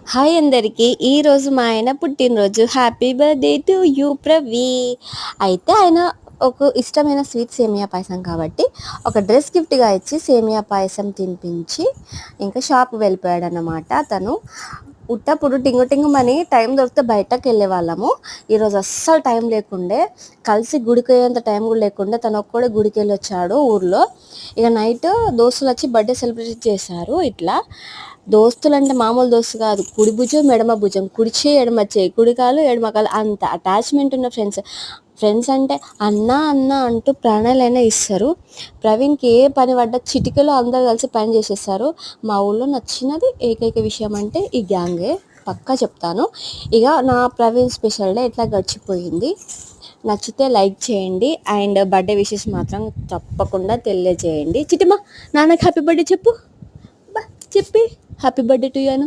Hi అందరికీ. ఈరోజు మా ఆయన పుట్టినరోజు. Happy birthday to you Pravi. అయితే ఆయన ఒక ఇష్టమైన స్వీట్ సేమియా పాయసం కాబట్టి ఒక డ్రెస్ గిఫ్ట్‌గా ఇచ్చి సేమియా పాయసం తినిపించి ఇంకా షాప్‌కి వెళ్ళిపోయాడన్నమాట తను. ఉట్టప్పుడు టింగు టింగుమని టైం దొరికితే బయటకెళ్ళేవాళ్ళము. ఈరోజు అస్సలు టైం లేకుండే. కలిసి గుడికొయ్యేంత టైం కూడా లేకుండే. తను ఒక్కడే గుడికెళ్ళొచ్చాడు ఊర్లో. ఇక నైట్ దోస్తులొచ్చి బర్త్‌డే సెలబ్రేట్ చేశారు. ఇట్లా దోస్తులంటే మామూలు దోస్తు కాదు. కుడి భుజం, ఎడమ భుజం, కుడి చెయ్యి, ఎడమ చెయ్యి, కుడి కాలు, ఎడమ కాలు అంత అటాచ్‌మెంట్ ఉన్న ఫ్రెండ్స్. ఫ్రెండ్స్ అంటే అన్న అన్న అంటూ ప్రాణాలైనా ఇస్తారు. ప్రవీణ్‌కి ఏ పని పడ్డా చిటికెలో అందరూ కలిసి పని చేసేస్తారు. మా ఊళ్ళో నచ్చినది ఏకైక విషయం అంటే ఈ గ్యాంగే. పక్కా చెప్తాను. ఇక నా ప్రవీణ్ స్పెషల్ డే ఎట్లా గడిచిపోయింది. నచ్చితే లైక్ చేయండి అండ్ బర్త్డే విషెస్ మాత్రం తప్పకుండా తెలియజేయండి. చిటిమా నాన్నకి హ్యాపీ బర్త్డే చెప్పు. బా చెప్పి happy birthday to you Anu.